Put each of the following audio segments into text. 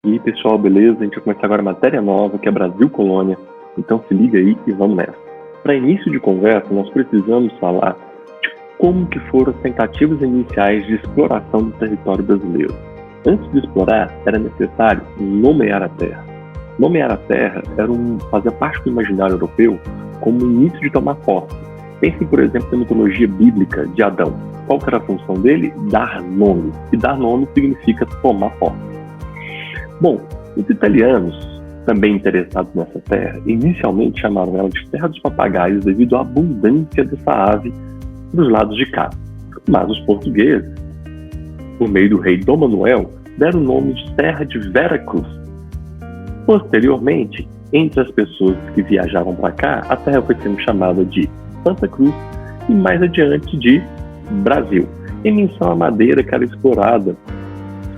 E aí, pessoal, beleza? A gente vai começar agora a matéria nova, que é Brasil Colônia. Então se liga aí e vamos nessa. Para início de conversa, nós precisamos falar de como que foram as tentativas iniciais de exploração do território brasileiro. Antes de explorar, era necessário nomear a terra. Nomear a terra fazia parte do imaginário europeu como o início de tomar posse. Pensem, por exemplo, na mitologia bíblica de Adão. Qual que era a função dele? Dar nome. E dar nome significa tomar posse. Bom, os italianos, também interessados nessa terra, inicialmente chamaram ela de Terra dos Papagaios devido à abundância dessa ave dos lados de cá. Mas os portugueses, por meio do rei Dom Manuel, deram o nome de Terra de Vera Cruz. Posteriormente, entre as pessoas que viajavam para cá, a terra foi sendo chamada de Santa Cruz e mais adiante de Brasil, em menção à madeira que era explorada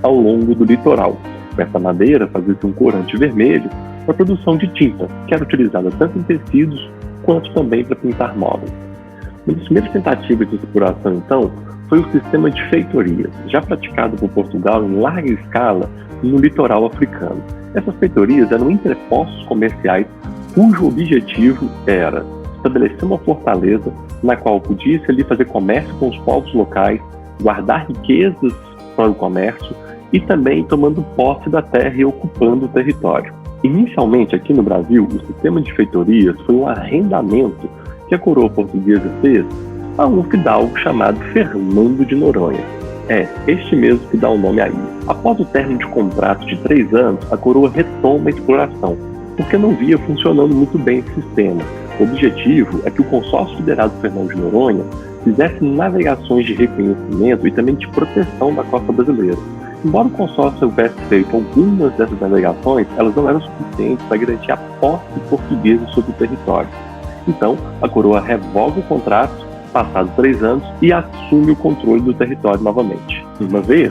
ao longo do litoral. Com essa madeira fazia-se um corante vermelho para a produção de tinta, que era utilizada tanto em tecidos quanto também para pintar móveis. Uma das primeiras tentativas de exploração, então, foi o sistema de feitorias, já praticado por Portugal em larga escala no litoral africano. Essas feitorias eram entrepostos comerciais cujo objetivo era estabelecer uma fortaleza na qual podia-se ali fazer comércio com os povos locais, guardar riquezas para o comércio e também tomando posse da terra e ocupando o território. Inicialmente, aqui no Brasil, o sistema de feitorias foi um arrendamento que a coroa portuguesa fez a um fidalgo chamado Fernando de Noronha. É este mesmo que dá o nome à ilha. Após o término de contrato de 3 anos, a coroa retoma a exploração, porque não via funcionando muito bem esse sistema. O objetivo é que o consórcio federado Fernando de Noronha fizesse navegações de reconhecimento e também de proteção da costa brasileira. Embora o consórcio houvesse feito algumas dessas navegações, elas não eram suficientes para garantir a posse portuguesa sobre o território. Então, a coroa revoga o contrato, passados 3 anos, e assume o controle do território novamente. Uma vez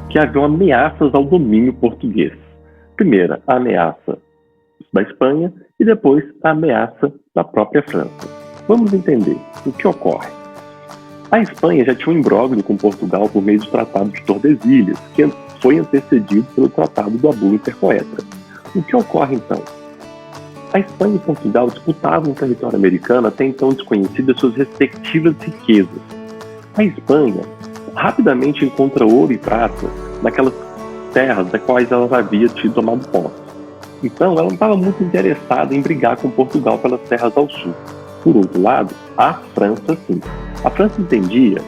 que haviam ameaças ao domínio português. Primeiro, a ameaça da Espanha e depois a ameaça da própria França. Vamos entender o que ocorre. A Espanha já tinha um imbróglio com Portugal por meio do Tratado de Tordesilhas, que foi antecedido pelo Tratado do Abulo Intercoetra. O que ocorre então? A Espanha e Portugal disputavam um território americano até então desconhecido as suas respectivas riquezas. A Espanha rapidamente encontra ouro e prata naquelas terras das quais ela havia tomado posse. Então, ela não estava muito interessada em brigar com Portugal pelas terras ao sul. Por outro lado, a França sim. A França entendia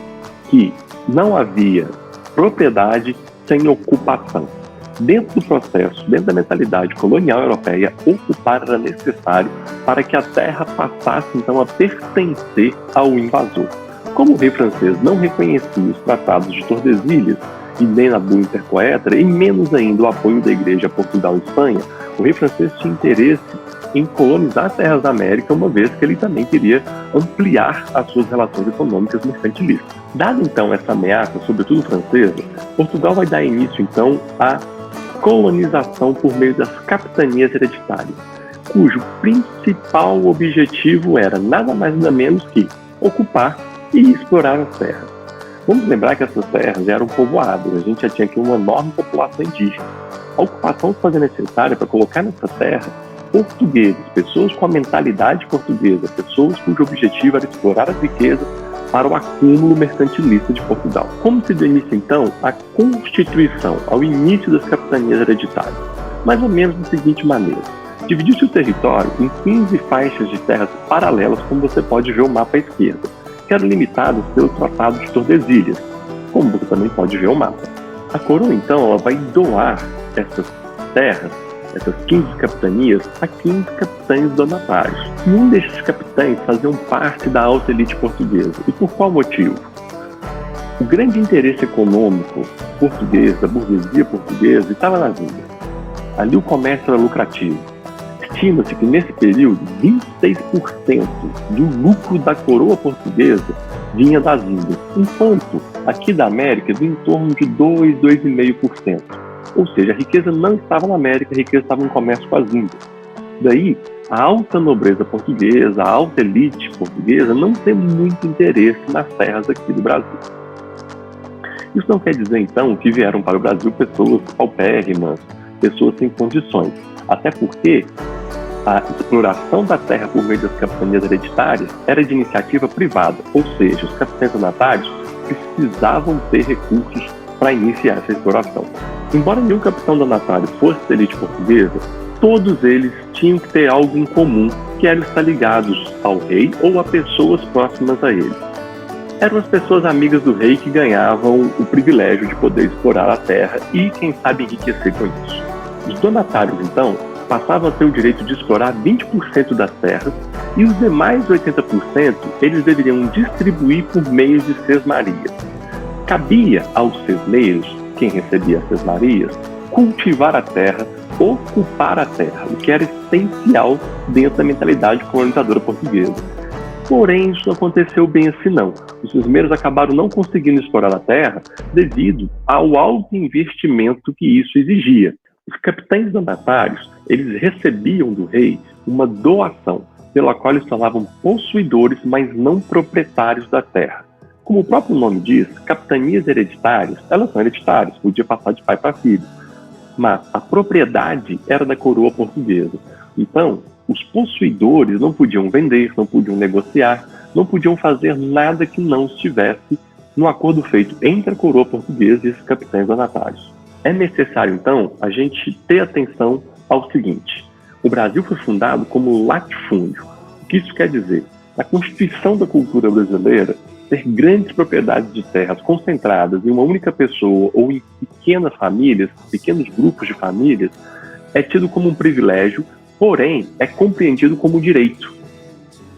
que não havia propriedade sem ocupação. Dentro do processo, dentro da mentalidade colonial europeia, ocupar era necessário para que a terra passasse então a pertencer ao invasor. Como o rei francês não reconhecia os tratados de Tordesilhas e nem a Bula Intercoetra, e menos ainda o apoio da Igreja a Portugal e Espanha, o rei francês tinha interesse em colonizar as terras da América, uma vez que ele também queria ampliar as suas relações econômicas mercantilistas. Dada então essa ameaça, sobretudo francesa, Portugal vai dar início então à colonização por meio das capitanias hereditárias, cujo principal objetivo era nada mais nada menos que ocupar e explorar as terras. Vamos lembrar que essas terras eram povoadas, a gente já tinha aqui uma enorme população indígena. A ocupação se fazia necessária para colocar nessa terra portugueses, pessoas com a mentalidade portuguesa, pessoas cujo objetivo era explorar as riquezas para o acúmulo mercantilista de Portugal. Como se deu início, então, a Constituição, ao início das capitanias hereditárias? Mais ou menos da seguinte maneira. Dividiu-se o território em 15 faixas de terras paralelas, como você pode ver o mapa à esquerda, que eram limitadas pelo Tratado de Tordesilhas, como você também pode ver o mapa. A coroa, então, ela vai doar essas terras, essas 15 capitanias, a 15 capitães donatários. E um desses capitães faziam parte da alta elite portuguesa. E por qual motivo? O grande interesse econômico português, da burguesia portuguesa, estava nas ilhas. Ali o comércio era lucrativo. Estima-se que nesse período, 26% do lucro da coroa portuguesa vinha das ilhas, enquanto aqui da América vinha em torno de 2,5%. Ou seja, a riqueza não estava na América, a riqueza estava no comércio com as Índias. Daí, a alta nobreza portuguesa, a alta elite portuguesa não tem muito interesse nas terras aqui do Brasil. Isso não quer dizer, então, que vieram para o Brasil pessoas paupérrimas, pessoas sem condições. Até porque a exploração da terra por meio das capitanias hereditárias era de iniciativa privada, ou seja, os capitães donatários precisavam ter recursos para iniciar essa exploração. Embora nenhum capitão donatário fosse da elite portuguesa, todos eles tinham que ter algo em comum, que era estar ligados ao rei ou a pessoas próximas a ele. Eram as pessoas amigas do rei que ganhavam o privilégio de poder explorar a terra e, quem sabe, enriquecer com isso. Os donatários, então, passavam a ter o direito de explorar 20% das terras e os demais 80% eles deveriam distribuir por meio de sesmarias. Cabia aos sesmeiros, quem recebia as sesmarias, cultivar a terra, ocupar a terra, o que era essencial dentro da mentalidade colonizadora portuguesa. Porém, isso não aconteceu bem assim não. Os sesmeiros acabaram não conseguindo explorar a terra devido ao alto investimento que isso exigia. Os capitães donatários, eles recebiam do rei uma doação, pela qual eles se tornavam possuidores, mas não proprietários da terra. Como o próprio nome diz, capitanias hereditárias, elas são hereditárias, podia passar de pai para filho. Mas a propriedade era da coroa portuguesa. Então, os possuidores não podiam vender, não podiam negociar, não podiam fazer nada que não estivesse no acordo feito entre a coroa portuguesa e esses capitães donatários. É necessário, então, a gente ter atenção ao seguinte: o Brasil foi fundado como latifúndio. O que isso quer dizer? A constituição da cultura brasileira, ter grandes propriedades de terras concentradas em uma única pessoa ou em pequenas famílias, pequenos grupos de famílias, é tido como um privilégio, porém é compreendido como direito.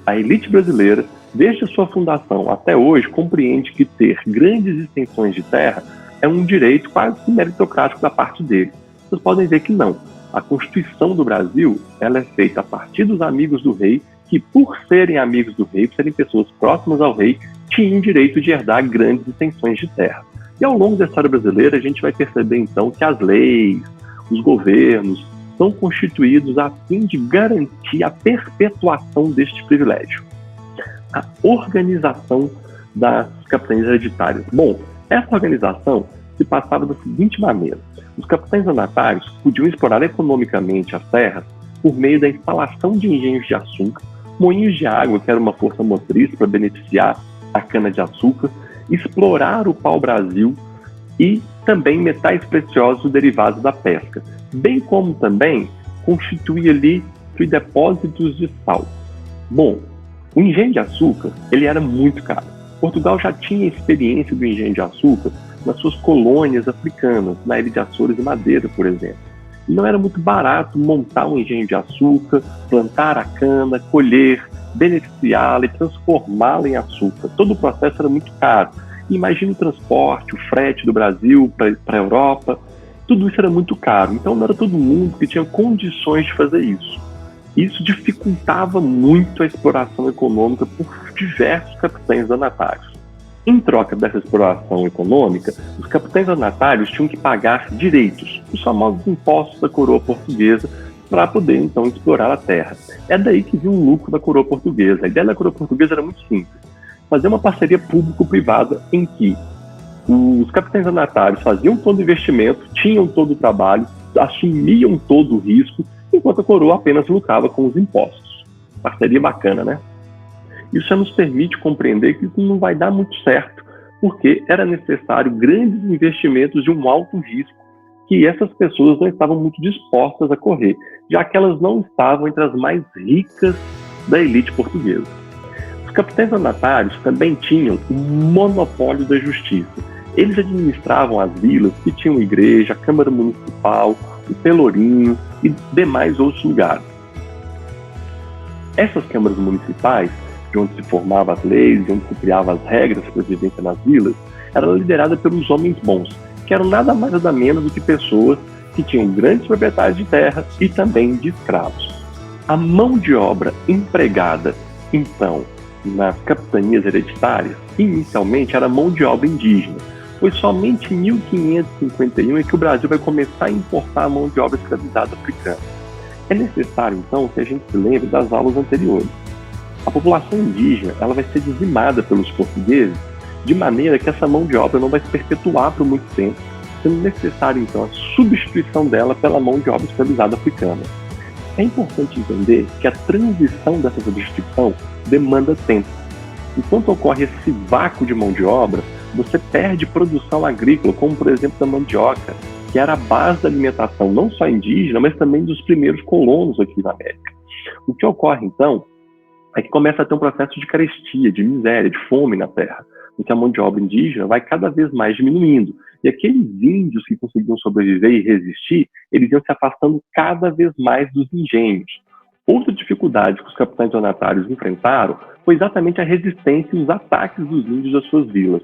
A elite brasileira, desde a sua fundação até hoje, compreende que ter grandes extensões de terra é um direito quase que meritocrático da parte deles. Vocês podem ver que não. A Constituição do Brasil, ela é feita a partir dos amigos do rei, que por serem amigos do rei, por serem pessoas próximas ao rei, tinham o direito de herdar grandes extensões de terra. E ao longo da história brasileira, a gente vai perceber então que as leis, os governos, são constituídos a fim de garantir a perpetuação deste privilégio. A organização das capitanias hereditárias. Bom, essa organização se passava da seguinte maneira: os capitães donatários podiam explorar economicamente as terras por meio da instalação de engenhos de açúcar, moinhos de água, que era uma força motriz para beneficiar a cana-de-açúcar, explorar o pau-brasil e também metais preciosos derivados da pesca, bem como também constituir ali depósitos de sal. Bom, o engenho de açúcar ele era muito caro. Portugal já tinha experiência do engenho de açúcar nas suas colônias africanas, na ilha de Açores e Madeira, por exemplo. E não era muito barato montar um engenho de açúcar, plantar a cana, colher, beneficiá-la e transformá-la em açúcar. Todo o processo era muito caro. Imagina o transporte, o frete do Brasil para a Europa, tudo isso era muito caro. Então não era todo mundo que tinha condições de fazer isso. Isso dificultava muito a exploração econômica por diversos capitães donatários. Em troca dessa exploração econômica, os capitães donatários tinham que pagar direitos, os famosos impostos da coroa portuguesa, para poder, então, explorar a terra. É daí que vinha o lucro da coroa portuguesa. A ideia da coroa portuguesa era muito simples: fazer uma parceria público-privada em que os capitães donatários faziam todo o investimento, tinham todo o trabalho, assumiam todo o risco, enquanto a coroa apenas lucrava com os impostos. Parceria bacana, né? Isso já nos permite compreender que isso não vai dar muito certo, porque era necessário grandes investimentos de um alto risco que essas pessoas não estavam muito dispostas a correr, já que elas não estavam entre as mais ricas da elite portuguesa. Os capitães donatários também tinham o monopólio da justiça. Eles administravam as vilas que tinham igreja, a Câmara Municipal, o Pelourinho e demais outros lugares. Essas câmaras municipais, de onde se formavam as leis, de onde se criavam as regras para a vivência nas vilas, era liderada pelos homens bons, que eram nada mais nada menos do que pessoas que tinham grandes propriedades de terra e também de escravos. A mão de obra empregada, então, nas capitanias hereditárias, inicialmente era mão de obra indígena. Foi somente em 1551 é que o Brasil vai começar a importar a mão de obra escravizada africana. É necessário, então, que a gente se lembre das aulas anteriores. A população indígena ela vai ser dizimada pelos portugueses, de maneira que essa mão de obra não vai se perpetuar por muito tempo, sendo necessário, então, a substituição dela pela mão de obra escravizada africana. É importante entender que a transição dessa substituição demanda tempo. Enquanto ocorre esse vácuo de mão de obra, você perde produção agrícola, como, por exemplo, da mandioca, que era a base da alimentação não só indígena, mas também dos primeiros colonos aqui na América. O que ocorre, então, é que começa a ter um processo de carestia, de miséria, de fome na terra, em que a mão de obra indígena vai cada vez mais diminuindo. E aqueles índios que conseguiam sobreviver e resistir, eles iam se afastando cada vez mais dos engenhos. Outra dificuldade que os capitães donatários enfrentaram foi exatamente a resistência e os ataques dos índios às suas vilas.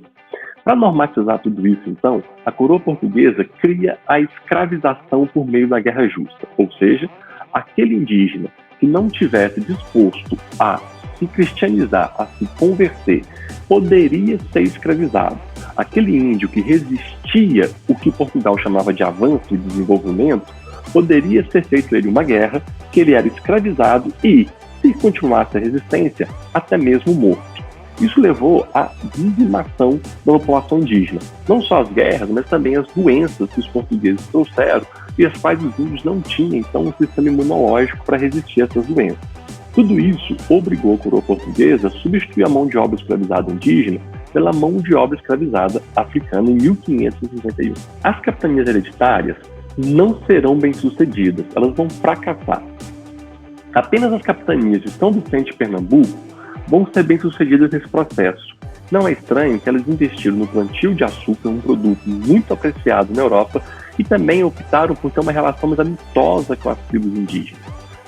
Para normatizar tudo isso, então, a coroa portuguesa cria a escravização por meio da guerra justa, ou seja, aquele indígena que não tivesse disposto a se cristianizar, a se converter, poderia ser escravizado. Aquele índio que resistia o que Portugal chamava de avanço e desenvolvimento, poderia ser feito ele uma guerra, que ele era escravizado e, se continuasse a resistência, até mesmo morto. Isso levou à dizimação da população indígena. Não só as guerras, mas também as doenças que os portugueses trouxeram e as quais os índios não tinham, então, um sistema imunológico para resistir a essas doenças. Tudo isso obrigou a coroa portuguesa a substituir a mão de obra escravizada indígena pela mão de obra escravizada africana em 1551. As capitanias hereditárias não serão bem-sucedidas, elas vão fracassar. Apenas as capitanias de São Vicente e Pernambuco vão ser bem-sucedidas nesse processo. Não é estranho que elas investiram no plantio de açúcar, um produto muito apreciado na Europa, e também optaram por ter uma relação mais amistosa com as tribos indígenas.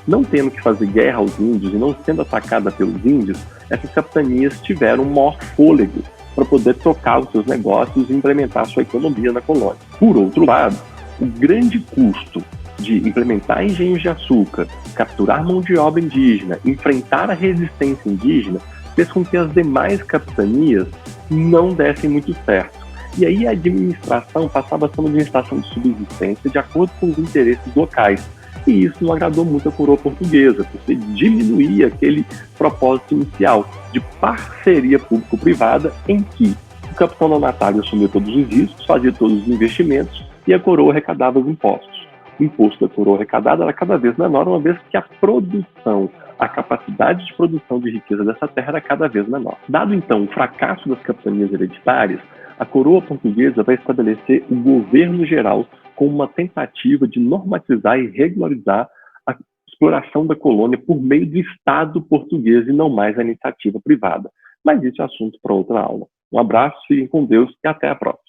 Não tendo que fazer guerra aos índios e não sendo atacada pelos índios, essas capitanias tiveram um maior fôlego para poder tocar os seus negócios e implementar sua economia na colônia. Por outro lado, o grande custo de implementar engenhos de açúcar, capturar mão de obra indígena, enfrentar a resistência indígena, fez com que as demais capitanias não dessem muito certo. E aí a administração passava a ser uma administração de subsistência de acordo com os interesses locais. E isso não agradou muito a coroa portuguesa, porque diminuía aquele propósito inicial de parceria público-privada em que o capitão donatário assumia todos os riscos, fazia todos os investimentos e a coroa arrecadava os impostos. O imposto da coroa arrecadada era cada vez menor, uma vez que a produção, a capacidade de produção de riqueza dessa terra era cada vez menor. Dado, então, o fracasso das capitanias hereditárias, a coroa portuguesa vai estabelecer o governo geral como uma tentativa de normatizar e regularizar a exploração da colônia por meio do Estado português e não mais a iniciativa privada. Mas isso é assunto para outra aula. Um abraço, fiquem com Deus e até a próxima.